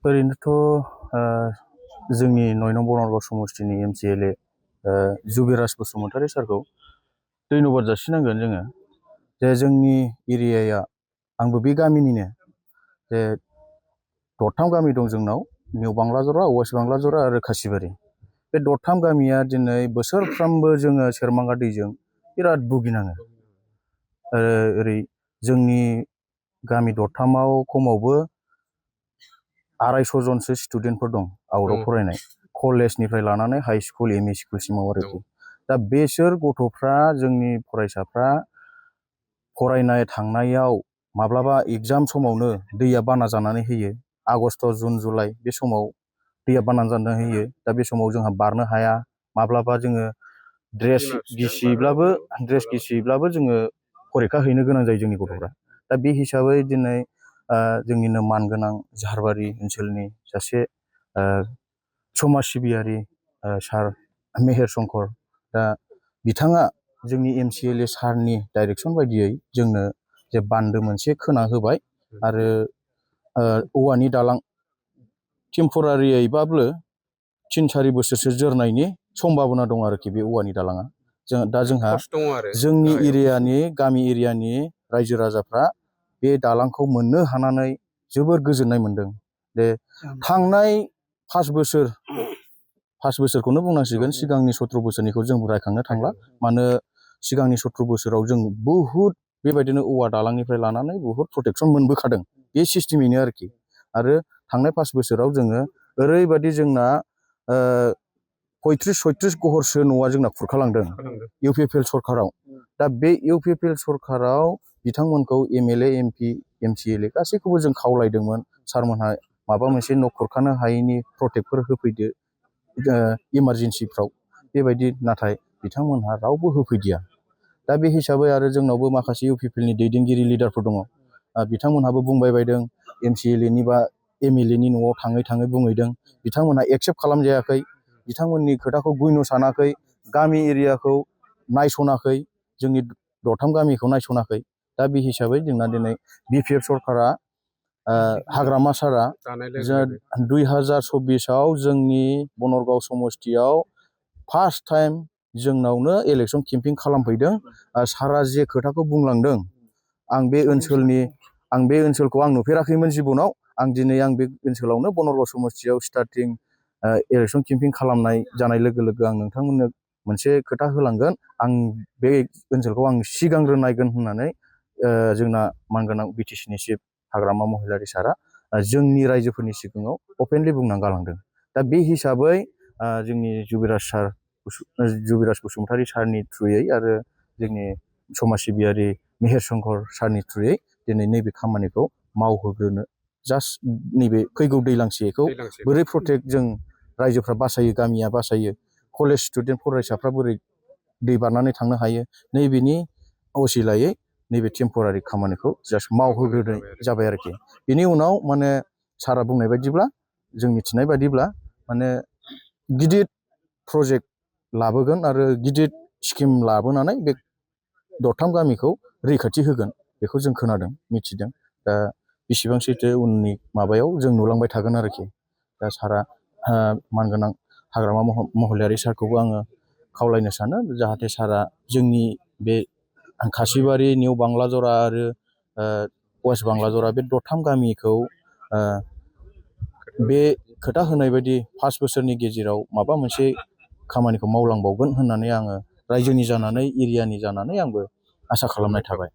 ओरैनोथ' जोंनि 9 नं बनरगाव समस्तिनि MCLA जुबिराज बसुमतारी सारखौ धन्यबाद जासिनांगोन जोङो जे जोंनि एरियाया आंबो बे गामिनिनो जे दरथाम गामि दं जोंनाव निउ बांलाजरा वेस्ट बांलाजरा आरो खासिबारि बे दरथाम गामिया दिनै बोसोरफ्रामबो जोङो सेरमांगा दैजों बिराद भुगिनाङो ओरै जोंनि गामि दरथामाव खमावबो 250 जनसो स्टुडेन्टफोर दं आउटआव फरायनाय कलेजनिफ्राय लानानै हाई स्कुल एमइ स्कुलसिमाव आरोखि दा बेसोर गथ'फ्रा जोंनि फरायसाफ्रा फरायनाय थांनायाव माब्लाबा एग्जाम समावनो दैया बाना जानानै होयो आगस्ट जुन जुलाइ बे समाव दैया बाना जानानै होयो दा बे समाव जोंहा बारनो हाया माब्लाबा जोङो ड्रेस गिसिब्लाबो जोङो फरिखा हैनो गोनां जायो जोंनि गथ'फ्रा दा बे हिसाबै दिनै जोंनिनो मानगोनां झारबारि ओनसोलनि सासे समाज सिबियारि सार मेहेर शंकर दा बिथाङा जोंनि MCLA सारनि डाइरेक्सन बायदियै जोंनो जे बान्दो मोनसे खोना होबाय आरो औवानि दालां टेम्परारियैबाबो 3-4 बोसोरसो जोरनायनि सम्भाबना दं आरोखि बे औवानि दालाङा जोंहा जोंनि एरियानि गामि एरियानि रायजो राजाफ्रा बे दालांखौ मोननो हानानै जोबोर गोजोननाय मोनदों जे थांनाय 5 बोसोरखौनो बुंनांसिगोन सिगांनि 17 बोसोरनिखौ जों रायखांनो थांला मानो सिगांनि 17 बोसोराव जों बहुद बेबायदिनो औवा दालांनिफ्राय लानानै बहुद प्रटेक्सन मोनबोखादों बे सिस्टेमैनो आरोखि आरो थांनाय 5 बोसोराव जोङो ओरैबायदि जोंना 35-36 घरसो न'आ जोंना खुरखालांदों UPPL सरखाराव दा बे UPPL सरखाराव बिथांमोनखौ MLA MP MCLA गासैखौबो जों खावलायदोंमोन सारमोनहा माबा मोनसे न' खुरखानो हायैनि प्रटेक्टफोर होफैदो इमारजेन्सिफ्राव बेबायदि नाथाय बिथांमोनहा रावबो होफैदिया दा बे हिसाबै आरो जोंनावबो माखासे UPPLनि दैदेनगिरि लिडारफोर दङ बिथांमोनहाबो बुंबाय बायदों MCLAनि बा MLAनि न'आव थाङै बुंहैदों बिथांमोनहा एक्सेप्ट खालामजायाखै बिथांमोननि खोथाखौ गुइन सानाखै गामि एरियाखौ नायसनाखै जोंनि दरथाम गामिखौ नायसनाखै दा बे हिसाबै जोंना दिनै BPF सरकारा हाग्रामा सारा 2024आव जोंनि बनरगाव समस्तियाव फार्स्ट टाइम जोंनावनो इलेक्सन केम्पिं खालामफैदों सारा जे खोथाखौ बुंलांदों आं बे ओनसोलखौ आं नुफेराखैमोन जिबनाव आं दिनै बे ओनसोलावनो बनरगाव समस्तियाव स्टार्टिं इलेक्सन केम्पिं खालामनाय जानाय लोगो लोगो आं नोंथांमोननो मोनसे खोथा होलांगोन आं बे ओनसोलखौ आं सिगांग्रो नायगोन होननानै जोंना मानगोनां BTCनि चिफ हाग्रामा महिलारि सारा जोंनि रायजोफोरनि सिगाङाव अपेनलि बुंनानै गालांदों दा बे हिसाबै जोंनि जुबिराज बसुमतारी सारनि थ्रुयै आरो जोंनि समाज सिबियारि मेहेर शंकर सारनि थ्रुयै दिनै नैबे खामानिखौ मावहोग्रोनो जास्ट नैबे फैगौ दैलांसेखौ बोरै प्रटेक्ट जों रायजोफ्रा बासायो गामिया बासायो कलेज स्टुडेन्ट फरायसाफ्रा बोरै दै बारनानै थांनो हायो नैबेनि असिलायै नैबे टेम्परारि खामानिखौ जास्ट मावहोग्रोनाय जाबाय आरोखि बेनि उनाव माने सारा बुंनाय बायदिब्ला जों मिथिनाय बायदिब्ला माने गिदिर प्रजेक्ट लाबोगोन आरो गिदिर स्किम लाबोनानै बे दरथाम गामिखौ रैखाथि होगोन बेखौ जों खोनादों मिथिदों दा बेसेबां सैथो उननि माबायाव जों नुलांबाय थागोन आरोखि दा सारा मानगोनां हाग्रामा महिलारि सारखौबो आङो खावलायनो सानो जाहाथे सारा जोंनि बे खासिबारि निउ बांलाजरा आरो वेस्ट बांलाजरा बे दरथाम गामिखौ बे खोथा होनाय बायदि 5 बोसोरनि गेजेराव माबा मोनसे खामानिखौ मावलांबावगोन होननानै आङो रायजोनि जानानै एरियानि जानानै आंबो आसा खालामनाय थाबाय।